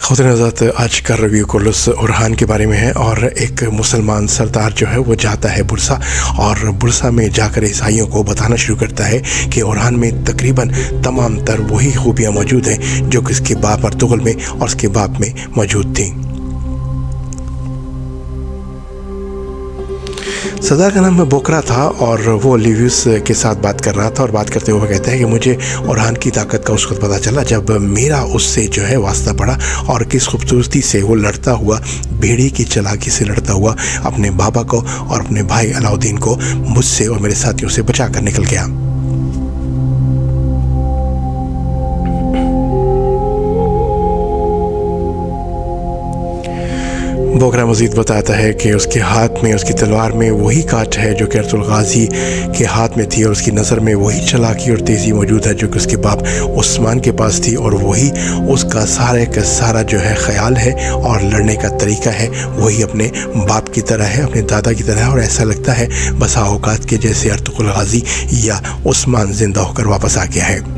ख़ुवातीन हज़रात, आज का रिव्यू कुर्लुस ओरहान के बारे में है। और एक मुसलमान सरदार जो है वो जाता है बुरसा, और बुरसा में जाकर ईसाइयों को बताना शुरू करता है कि ओरहान में तकरीबन तमाम तर वही खूबियाँ मौजूद हैं जो कि उसके बाप अर्तुगरुल में और उसके बाप में मौजूद थी। सरदार का नाम बोकरा था और वो लिवियस के साथ बात कर रहा था, और बात करते हुए कहता है कि मुझे ओरहान की ताकत का उस वक्त पता चला जब मेरा उससे जो है वास्ता पड़ा, और किस खूबसूरती से वो लड़ता हुआ, भेड़ी की चालाकी से लड़ता हुआ अपने बाबा को और अपने भाई अलाउद्दीन को मुझसे और मेरे साथियों से बचा कर निकल गया। बोकरा मज़ीद बताता है कि उसके हाथ में, उसकी तलवार में वही काट है जो कि अर्तुल गाज़ी के हाथ में थी, और उसकी नज़र में वही चालाकी और तेज़ी मौजूद है जो कि उसके बाप उस्मान के पास थी, और वही उसका सारे का सारा जो है ख़याल है और लड़ने का तरीका है वही अपने बाप की तरह है, अपने दादा की तरह है। और ऐसा लगता है बसा औकात के जैसे अर्तुगरुल गाज़ी या उस्मान ज़िंदा होकर वापस आ गया है।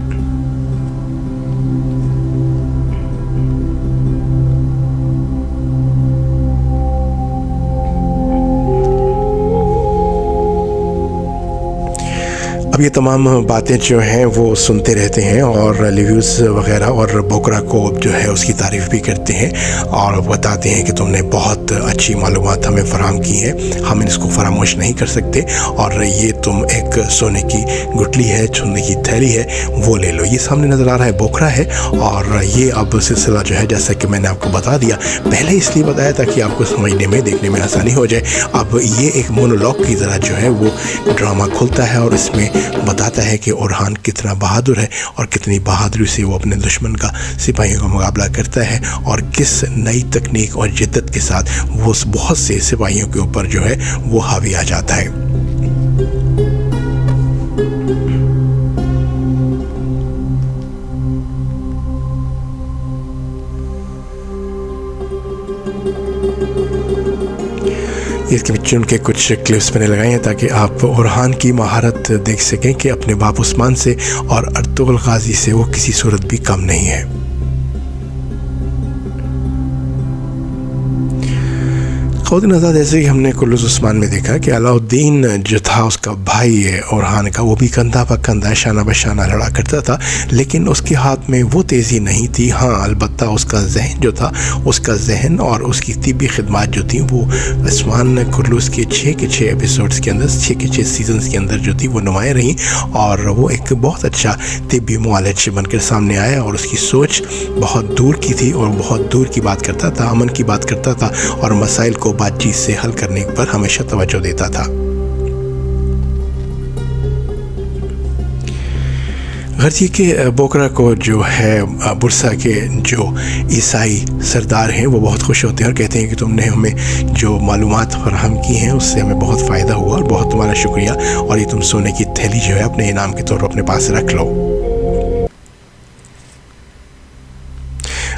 अब ये तमाम बातें जो हैं वो सुनते रहते हैं, और लिवियस वगैरह और बोकरा को जो है उसकी तारीफ़ भी करते हैं और बताते हैं कि तुमने बहुत अच्छी मालूमात हमें फ़राहम की हैं, हम इसको फरामोश नहीं कर सकते, और ये तुम एक सोने की गुठली है, सोने की थैली है, वो ले लो। ये सामने नज़र आ रहा है बोकरा है, और ये अब सिलसिला जो है जैसा कि मैंने आपको बता दिया, पहले इसलिए बताया था कि आपको समझने में, देखने में आसानी हो जाए। अब ये एक मोनोलॉग की तरह जो है वो ड्रामा खुलता है, और इसमें बताता है कि ओरहान कितना बहादुर है और कितनी बहादुरी से वो अपने दुश्मन का, सिपाहियों का मुकाबला करता है, और किस नई तकनीक और जिद्दत के साथ वो बहुत से सिपाहियों के ऊपर जो है वो हावी आ जाता है। इसके पीछे उनके कुछ क्लिप्स मैंने लगाए हैं ताकि आप ओरहान की महारत देख सकें कि अपने बाप उस्मान से और अर्तुगरुल गाज़ी से वो किसी सूरत भी कम नहीं है। ख़ुवातीन हज़रात, जैसे कि हमने कुर्लुस उस्मान में देखा कि अलाउद्दीन जो था उसका भाई है ओरहान का, वो भी कंधा पर कंधा, शाना बशाना लड़ा करता था, लेकिन उसके हाथ में वो तेज़ी नहीं थी। हाँ, अलबत्ता उसका जहन जो था, उसका जहन और उसकी तिब्बी खिदमात जो थी वो उस्मान कुर्लुस के 6 के 6 एपिसोड्स के अंदर, 6 के 6 सीजन्स के अंदर जो थी वो नुमायाँ रहीं, और वो एक बहुत अच्छा तिब्बी मुआलिज बनकर सामने आया, और उसकी सोच बहुत दूर की थी और बहुत दूर की बात करता था, अमन की बात करता था, और मसाइल को बातचीत से हल करने पर हमेशा तवज्जो देता था। गर्जी के बोकरा को जो है बुरसा के जो ईसाई सरदार हैं वो बहुत खुश होते हैं और कहते हैं कि तुमने हमें जो मालूमात फराहम की हैं उससे हमें बहुत फ़ायदा हुआ, और बहुत तुम्हारा शुक्रिया, और ये तुम सोने की थैली जो है अपने इनाम के तौर पर अपने पास रख लो।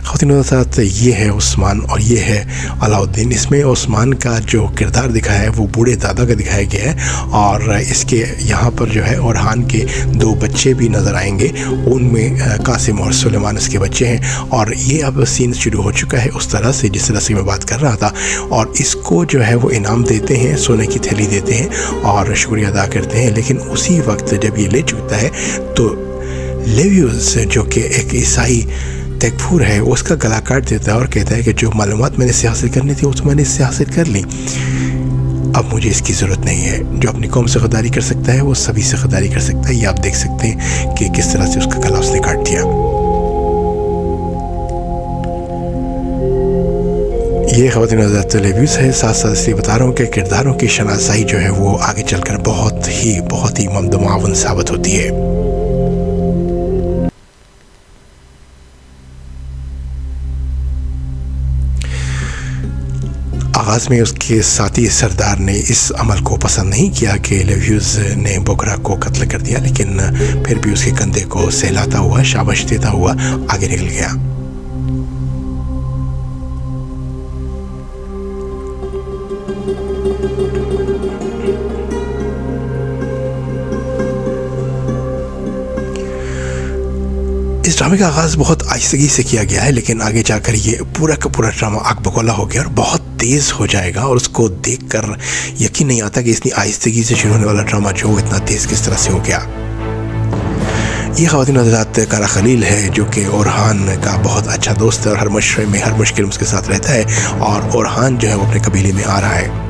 ख़ुवातीन के साथ ये है उस्मान और ये है अलाउद्दीन। इसमें उस्मान का जो किरदार दिखाया है वो बूढ़े दादा का दिखाया गया है, और इसके यहाँ पर जो है ओरहान के 2 बच्चे भी नज़र आएंगे, उनमें कासिम और सुलेमान इसके बच्चे हैं, और ये अब सीन शुरू हो चुका है उस तरह से जिस तरह से मैं बात कर रहा था। और इसको जो है वो इनाम देते हैं, सोने की थैली देते हैं और शुक्रिया अदा करते हैं, लेकिन उसी वक्त जब ये ले चुकता है तो लिवियस जो कि एक ईसाई तकफूर है उसका गला काट देता है और कहता है कि जो मालूमात मैंने इससे हासिल करनी थी वो तो मैंने इससे हासिल कर ली, अब मुझे इसकी ज़रूरत नहीं है। जो अपनी कौम से गद्दारी कर सकता है वो सभी से गद्दारी कर सकता है। ये आप देख सकते हैं कि किस तरह से उसका गला उसने काट दिया। ये ख़वातीन हज़रात लिवियस है। साथ साथ इसलिए बता रहा हूँ कि किरदारों की शनासाई जो है वो आगे चलकर बहुत ही ममदमावन साबित होती है। आगाज़ में उसके साथी सरदार ने इस अमल को पसंद नहीं किया कि लिवियस ने बोकरा को कत्ल कर दिया, लेकिन फिर भी उसके कंधे को सहलाता हुआ, शाबाश देता हुआ आगे निकल गया। इस ड्रामे का आगाज़ बहुत आहिस्तगी से किया गया है, लेकिन आगे जाकर ये पूरा का पूरा ड्रामा आग बगौला हो गया और बहुत तेज़ हो जाएगा और उसको देखकर यकीन नहीं आता कि इतनी आहिस्तगी से शुरू होने वाला ड्रामा जो इतना तेज़ किस तरह से हो गया। ये ख़वातीन हज़रात कारा खलील है, जो कि ओरहान का बहुत अच्छा दोस्त है और हर मशरे में हर मुश्किल में उसके साथ रहता है, और ओरहान जो है वो अपने कबीले में आ रहा है।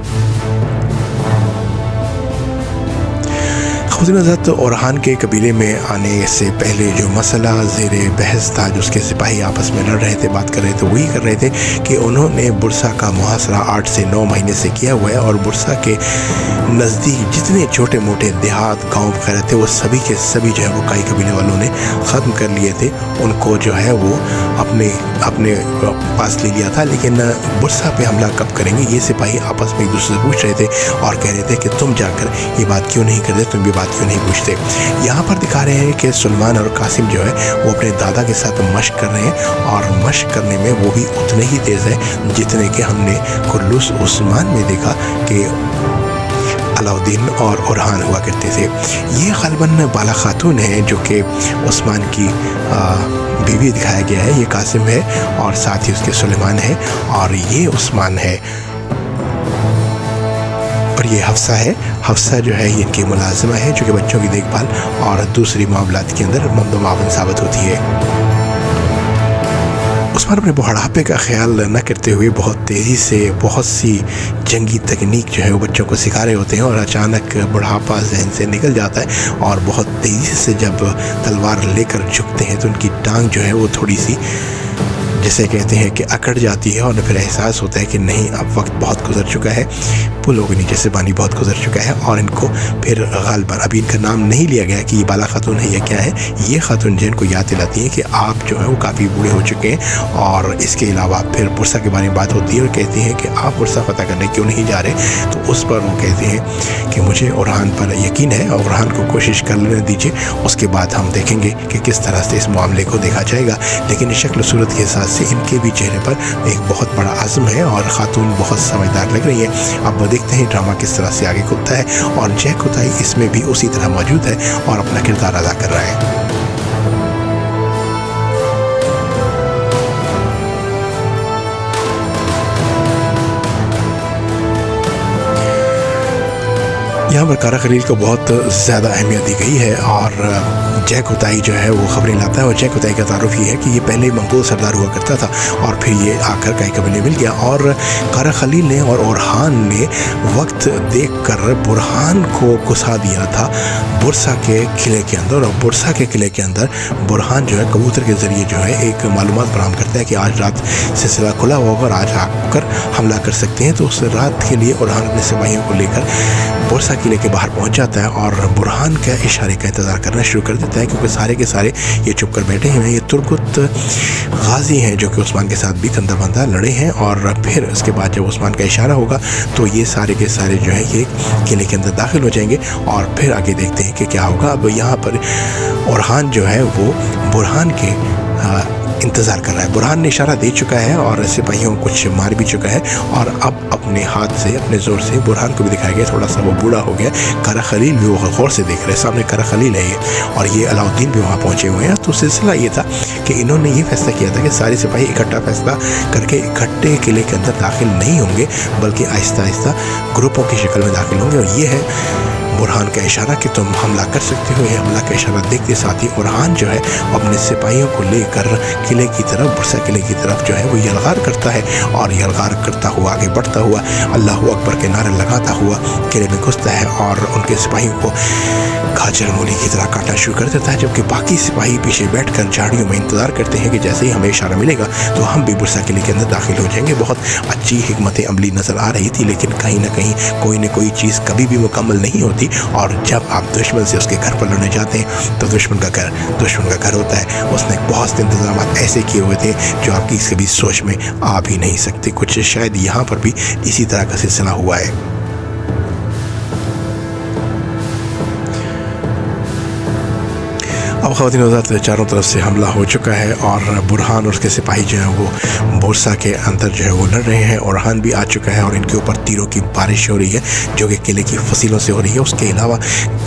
ख़वातीन हज़रात ओरहान के कबीले में आने से पहले जो मसला ज़ेरे बहस था, जो उसके सिपाही आपस में लड़ रहे थे, बात कर रहे थे, वही कर रहे थे कि उन्होंने बुरसा का मुहासरा 8 से 9 महीने से किया हुआ है और बुरसा के नज़दीक जितने छोटे मोटे देहात गाँव वगैरह थे वो सभी के सभी जो है वो काई कबीले वालों ने ख़त्म कर लिए थे। उनको जो है वो अपने पास ले लिया था, लेकिन बुरसा पे हमला कब करेंगे ये सिपाही आपस में एक दूसरे से पूछ रहे थे और कह रहे थे कि तुम जाकर ये बात क्यों नहीं करते, तुम ये बात क्यों नहीं पूछते। यहाँ पर दिखा रहे हैं कि सुलेमान और कासिम जो है वो अपने दादा के साथ मशक कर रहे हैं और मशक करने में वो भी उतने ही तेज़ है जितने कि हमने कुल्लूस उस्मान में देखा कि अलाउद्दीन और ओरहान हुआ करते थे। ये ग़ालिबन बाला खातून है जो कि उस्मान की बीवी दिखाया गया है। ये कासिम है और साथ ही उसके सुलेमान है और ये उस्मान है और ये हफ्सा है। हफ्सा जो है ये इनकी मुलाजिमा है जो कि बच्चों की देखभाल और दूसरी मामलात के अंदर ममदो मावन साबित होती है। उस्मान अपने बुढ़ापे का ख्याल न करते हुए बहुत तेज़ी से बहुत सी जंगी तकनीक जो है वो बच्चों को सिखा रहे होते हैं और अचानक बुढ़ापा जहन से निकल जाता है और बहुत तेज़ी से जब तलवार लेकर झुकते हैं तो उनकी टांग जो है वो थोड़ी सी जिसे कहते हैं कि अकड़ जाती है और फिर एहसास होता है कि नहीं, अब वक्त बहुत गुजर चुका है, पुलों के नीचे से पानी बहुत गुजर चुका है। और इनको फिर ग़ालिबन अभी इनका नाम नहीं लिया गया कि ये बाला खातून है या क्या है। ये खातून जो इनको याद दिलाती हैं कि आप जो है वो काफ़ी बूढ़े हो चुके हैं। और इसके अलावा फिर बुरसा के बारे में बात होती है और कहती हैं कि आप बुरसा फ़तह करने क्यों नहीं जा रहे। तो उस पर वो कहते हैं कि मुझे ओरहान पर यकीन है और ओरहान को कोशिश कर लेने दीजिए, उसके बाद हम देखेंगे कि किस तरह से इस मामले को देखा जाएगा। लेकिन शक्ल सूरत के हिसाब से इनके भी चेहरे पर एक बहुत बड़ा आज़म है और ख़ातून बहुत समझदार लग रही है। अब देखते हैं ड्रामा किस तरह से आगे खुलता है और जय खुदाई इसमें भी उसी तरह मौजूद है और अपना किरदार अदा कर रहा है। यहाँ पर कारा खलील को बहुत ज़्यादा अहमियत दी गई है और जय कुताई जो है वो खबरें लाता है। और जय कुताई का तारुफ ये है कि ये पहले मंगोल सरदार हुआ करता था और फिर ये आकर काई कबीले मिल गया। और कारा खलील ने और ओरहान ने वक्त देखकर बुरहान को घुसा दिया था बुरसा के किले के अंदर। और बुरसा के किले के अंदर बुरहान जो है कबूतर के ज़रिए जो है एक मालूमात फराहम करता है कि आज रात सिलसिला खुला होगा और आज आकर हमला कर सकते हैं। तो उस रात के लिए ओरहान अपने सिपाहियों को लेकर बुरसा किले के बाहर पहुंच जाता है और बुरहान का इशारे का इंतज़ार करना शुरू कर देता है, क्योंकि सारे के सारे ये चुप कर बैठे हैं। ये तुर्गुत गाजी हैं जो कि उस्मान के साथ भी कंधा बंधा लड़े हैं। और फिर उसके बाद जब उस्मान का इशारा होगा तो ये सारे के सारे जो है ये किले के अंदर दाखिल हो जाएंगे और फिर आगे देखते हैं कि क्या होगा। अब यहाँ पर ओरहान जो है वो बुरहान के इंतज़ार कर रहा है। बुरहान ने इशारा दे चुका है और सिपाहियों को कुछ मार भी चुका है और अब अपने हाथ से अपने ज़ोर से बुरहान को भी दिखाया गया। थोड़ा सा वो बूढ़ा हो गया। कारा खलील भी वो गौर से देख रहे हैं, सामने कारा खलील है ये और ये अलाउद्दीन भी वहाँ पहुँचे हुए हैं। तो सिलसिला ये था कि इन्होंने ये फैसला किया था कि सारे सिपाही इकट्ठा फैसला करके इकट्ठे किले के अंदर दाखिल नहीं होंगे, बल्कि आहिस्ता आहिस्ता ग्रुपों की शक्ल में दाखिल होंगे। और ये है बुरहान का इशारा कि तुम हमला कर सकते हो। ये हमला का इशारा देखते साथ ही बुरहान जो है अपने सिपाहियों को लेकर किले की तरफ, बुरसा किले की तरफ जो है वो यलगार करता है और यलगार करता हुआ आगे बढ़ता हुआ अल्लाह अकबर के नारे लगाता हुआ किले में घुसता है और उनके सिपाहियों को गाजर मूली की तरह काटना शुरू कर देता है। जबकि बाकी सिपाही पीछे बैठकर झाड़ियों में इंतज़ार करते हैं कि जैसे ही हमें इशारा मिलेगा तो हम भी बुरसा किले के अंदर दाखिल हो जाएंगे। बहुत अच्छी हिकमत अमली नज़र आ रही थी, लेकिन कहीं ना कहीं कोई ना कोई चीज़ कभी भी मुकम्मल नहीं होती। और जब आप दुश्मन से उसके घर पर लड़ने जाते हैं तो दुश्मन का घर होता है। उसने बहुत से इंतजाम ऐसे किए हुए थे जो आपकी कभी सोच में आ भी नहीं सकते। कुछ शायद यहाँ पर भी इसी तरह का सिलसिला हुआ है। अब ख़वातीन हज़रात, चारों तरफ से हमला हो चुका है और बुरहान और उसके सिपाही जो हैं वो बोरसा के अंदर जो है वो लड़ रहे हैं। ओरहान भी आ चुका है और इनके ऊपर तीरों की बारिश हो रही है जो कि किले की फसीलों से हो रही है। उसके अलावा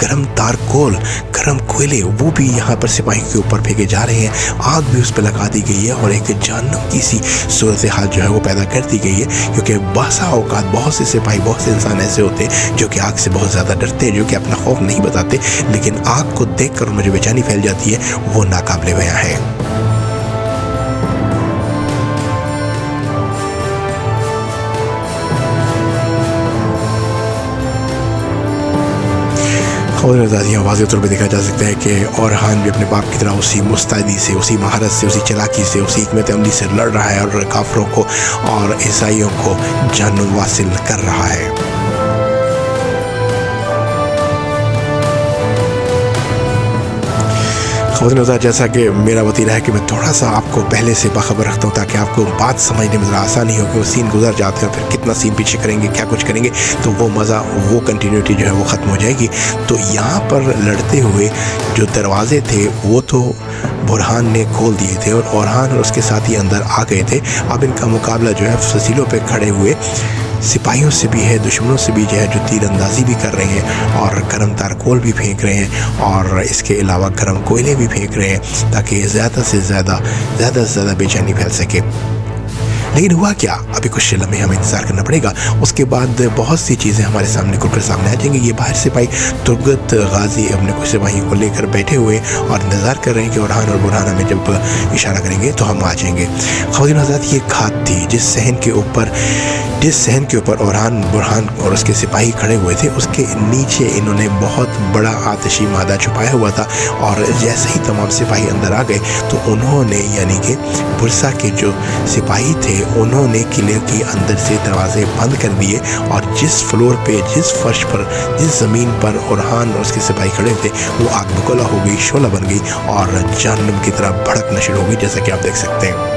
गर्म तारकोल, गर्म कोयले वो भी यहाँ पर सिपाही के ऊपर फेंके जा रहे हैं। आग भी उस पर लगा दी गई है और एक जहन्नम की सी सूरत हाल जो है वो पैदा कर दी गई है, क्योंकि बसा औकात बहुत से सिपाही, बहुत से इंसान ऐसे होते हैं जो कि आग से बहुत ज़्यादा डरते हैं, जो कि अपना खौफ नहीं बताते, लेकिन आग को देख कर मुझे बेचैनी फैल जाती है, वो नाकाबिले बयां है। और आज़ादियाँ वाज़ेह तौर पर देखा जा सकता है कि ओरहान भी अपने बाप की तरह उसी मुस्तैदी से, उसी महारत से, उसी चालाकी से, उसी हिकमत अमली से लड़ रहा है और काफिरों को और ईसाइयों को जन्नत वासिल कर रहा है। जैसा कि मेरा वतीरा है कि मैं थोड़ा सा आपको पहले से बाखबर रखता हूँ ताकि आपको बात समझने में ज़रा आसानी हो कि वो सीन गुजर जाते हैं, फिर कितना सीन पीछे करेंगे, क्या कुछ करेंगे, तो वो मज़ा, वो कंटिन्यूटी जो है वो ख़त्म हो जाएगी। तो यहाँ पर लड़ते हुए जो दरवाजे थे वो तो बुरहान ने खोल दिए थे और ओरहान और उसके साथी अंदर आ गए थे। अब इनका मुकाबला जो है फसीलों पर खड़े हुए सिपाहियों से भी है, दुश्मनों से भी जो है, जो तीरंदाजी भी कर रहे हैं और गर्म तारकोल भी फेंक रहे हैं और इसके अलावा गर्म कोयले भी फेंक रहे हैं ताकि ज़्यादा से ज़्यादा बेचैनी फैल सके। लेकिन हुआ क्या, अभी कुछ लम्हे हमें इंतज़ार करना पड़ेगा। उसके बाद बहुत सी चीज़ें हमारे सामने खुलकर सामने आ जाएंगी। ये बाहर सिपाही तुर्गत गाजी अपने कुछ सिपाहियों को लेकर बैठे हुए और इंतज़ार कर रहे हैं कि ओरहान और बुरहान हमें जब इशारा करेंगे तो हम आ जाएंगे। ख़वातीन हज़रात, ये खाद थी जिस सहन के ऊपर ओरहान, बुरहान और उसके सिपाही खड़े हुए थे, उसके नीचे इन्होंने बहुत बड़ा आतिशी मादा छुपाया हुआ था और जैसे ही तमाम सिपाही अंदर आ गए तो उन्होंने, यानी कि बुरसा के जो सिपाही थे, उन्होंने किले के अंदर से दरवाजे बंद कर दिए और जिस फ्लोर पे, जिस फर्श पर, जिस ज़मीन पर ओरहान और उसके सिपाही खड़े थे वो आग बगोला हो गई, शोला बन गई और जहन्नम की तरह भड़कना शुरू हो गई, जैसा कि आप देख सकते हैं।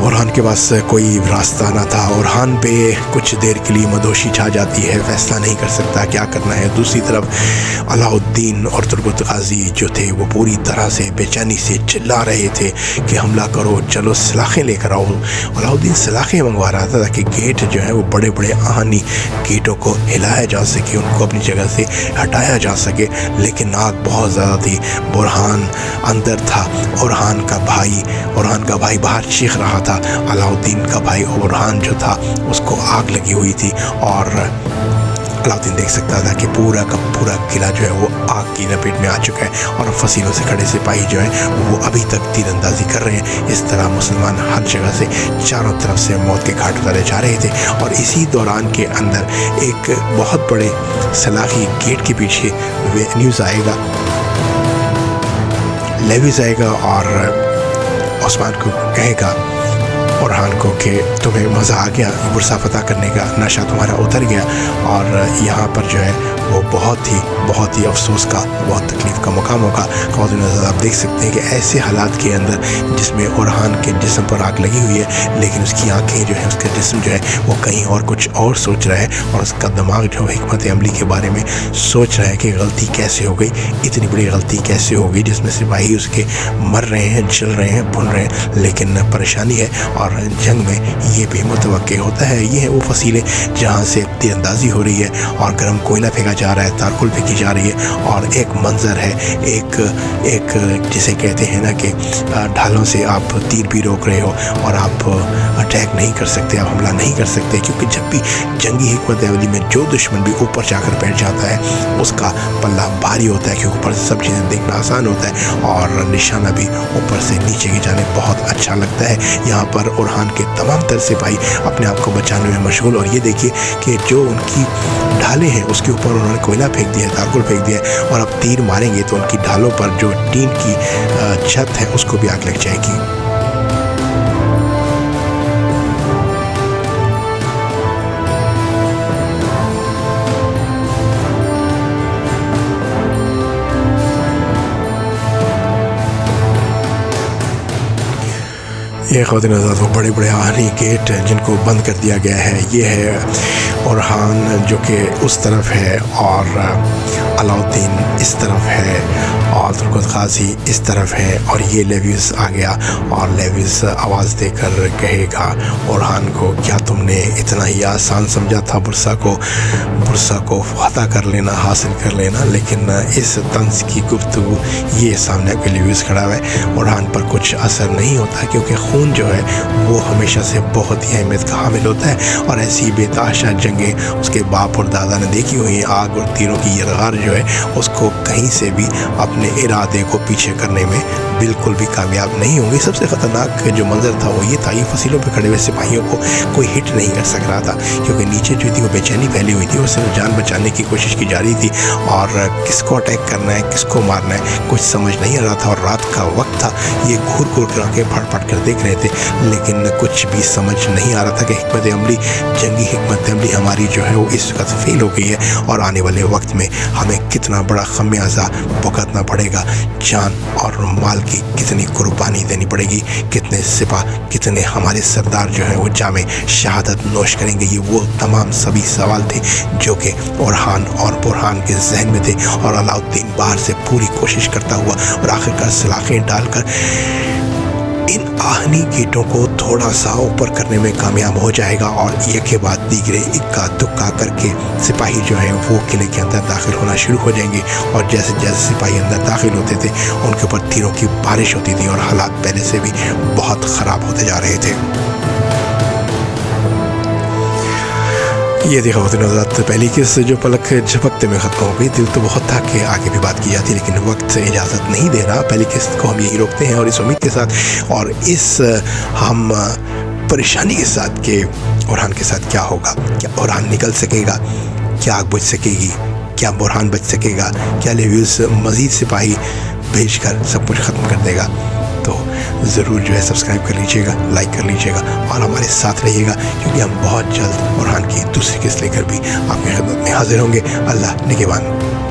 ओरहान के पास कोई रास्ता ना था। ओरहान पे कुछ देर के लिए मदोशी छा जाती है, फैसला नहीं कर सकता क्या करना है। दूसरी तरफ अलाउद्दीन और तुर्गत गाजी जो थे वो पूरी तरह से बेचैनी से चिल्ला रहे थे कि हमला करो, चलो सलाखें लेकर आओ। अलाउद्दीन सलाखें मंगवा रहा था ताकि गेट जो है वो बड़े बड़े आहनी गेटों को हिलाया जा सके, उनको अपनी जगह से हटाया जा सके, लेकिन आग बहुत ज़्यादा थी। बुरहान अंदर था, ओरहान का भाई बाहर चीख रहा था। अलाउद्दीन का भाई ओरहान जो था उसको आग लगी हुई थी और अलाउद्दीन देख सकता था कि पूरा का पूरा किला जो है वो आग की लपेट में आ चुका है और फसीलों से खड़े सिपाही जो हैं वो अभी तक तीरंदाजी कर रहे हैं। इस तरह मुसलमान हर जगह से चारों तरफ से मौत के घाट उतारे जा रहे थे और इसी दौरान के अंदर एक बहुत बड़े सलाखी गेट के पीछे न्यूज़ आएगा, लेविस आएगा और उस्मान को कहेगा ओरहान को कि तुम्हें मज़ा आ गया, बुरसा फतह करने का नशा तुम्हारा उतर गया। और यहाँ पर जो है वो बहुत ही अफसोस का, बहुत तकलीफ़ का मुकाम होगा। ख़वातीन आप देख सकते हैं कि ऐसे हालात के अंदर जिसमें ओरहान के जिस्म पर आग लगी हुई है, लेकिन उसकी आँखें जो है, उसका जिस्म जो है वो कहीं और कुछ और सोच रहा है और उसका दिमाग जो है हिकमत अमली के बारे में सोच रहा है कि गलती कैसे हो गई, इतनी बड़ी गलती कैसे हो गई जिसमें सिपाही उसके मर रहे हैं, जल रहे हैं, भुन रहे हैं, लेकिन परेशानी है। और जंग में ये भी मुतवक्के होता है। ये है वो फसीलें जहाँ से तीरंदाजी हो रही है और गर्म कोयला फेंका जा रहा है, तारकुल फेंकी जा रही है और एक मंजर है, एक जिसे कहते हैं ना कि ढालों से आप तीर भी रोक रहे हो और आप अटैक नहीं कर सकते, आप हमला नहीं कर सकते, क्योंकि जब भी जंगी हिकमत अमली में जो दुश्मन भी ऊपर जाकर बैठ जाता है उसका पल्ला भारी होता है, क्योंकि ऊपर से सब चीज़ें देखना आसान होता है और निशाना भी ऊपर से नीचे की जाने बहुत अच्छा लगता है। यहाँ पर ओरहान के तमाम तरह से भाई अपने आप को बचाने में मशगूल, और ये देखिए कि जो उनकी ढालें हैं उसके ऊपर उन्होंने कोयला फेंक दिया है, तारकुल फेंक दिया है और अब तीर मारेंगे तो उनकी ढालों पर जो टीन की छत है उसको भी आग लग जाएगी। ये ख़वातीन हज़रात वो बड़े बड़े आहनी गेट जिनको बंद कर दिया गया है, ये है ओरहान जो कि उस तरफ है और अलाउद्दीन इस तरफ है और तुर्कत गाजी इस तरफ है और ये लेविस आ गया और लेविस आवाज़ देकर कहेगा ओरहान को, क्या तुमने इतना ही आसान समझा था बुरसा को फतह कर लेना, हासिल कर लेना। लेकिन इस तंज की गुफ्तगू ये सामने के लेविस खड़ा है, ओरहान पर कुछ असर नहीं होता क्योंकि खून जो है वो हमेशा से बहुत ही अहमियत का हामिल होता है और ऐसी बेतहाशा जंगें उसके बाप और दादा ने देखी हुई। आग और तीरों की यलगार जो है उसको कहीं से भी अपने इरादे को पीछे करने में बिल्कुल भी कामयाब नहीं होंगे। सबसे ख़तरनाक जो मंजर था वो ये था, ये फसीलों पे खड़े हुए सिपाहियों को कोई हिट नहीं कर सक रहा था क्योंकि नीचे जो थी वो बेचैनी फैली हुई थी और सिर्फ जान बचाने की कोशिश की जा रही थी और किसको अटैक करना है, किसको मारना है, कुछ समझ नहीं आ रहा था। और रात का वक्त था, ये घूर कर आंखें फट कर देख रहे थे लेकिन कुछ भी समझ नहीं आ रहा था कि हिकमत अमली, जंगी हिकमत अमली हमारी जो है वो इस वक्त फेल हो गई है और आने वाले वक्त में हमें कितना बड़ा खमियाजा भुगतना पड़ेगा, जान और माल की कितनी कुर्बानी देनी पड़ेगी, कितने सिपा, कितने हमारे सरदार जो है वो जामे शहादत नोश करेंगे। ये वो तमाम सभी सवाल थे जो कि ओरहान और बुरहान के जहन में थे और अलाउद्दीन बाहर से पूरी कोशिश करता हुआ और आखिरकार सलाखें डालकर इन आहनी गेटों को थोड़ा सा ऊपर करने में कामयाब हो जाएगा और एक के बाद दीगरे इक्का दुक्का करके सिपाही जो है वो किले के अंदर दाखिल होना शुरू हो जाएंगे और जैसे जैसे सिपाही अंदर दाखिल होते थे उनके ऊपर तीरों की बारिश होती थी और हालात पहले से भी बहुत ख़राब होते जा रहे थे। ये देखा होती नज़ात पहली किस जो पलक झपकते में ख़त्म हो गई। दिल तो बहुत था कि आगे भी बात की जाती लेकिन वक्त से इजाज़त नहीं दे रहा। पहली किस्त को हम यही रोकते हैं और इस उम्मीद के साथ और इस हम परेशानी के साथ कि ओरहान के साथ क्या होगा, क्या ओरहान निकल सकेगा, क्या आग बुझ सकेगी, क्या बुरहान बच सकेगा, क्या लेविस मज़ीद सिपाही भेजकर सब कुछ ख़त्म कर देगा। तो ज़रूर जो है सब्सक्राइब कर लीजिएगा, लाइक कर लीजिएगा और हमारे साथ रहिएगा क्योंकि हम बहुत जल्द ओरहान की दूसरी किस्त लेकर भी आपकी खिदमत में हाजिर होंगे। अल्लाह निगहबान।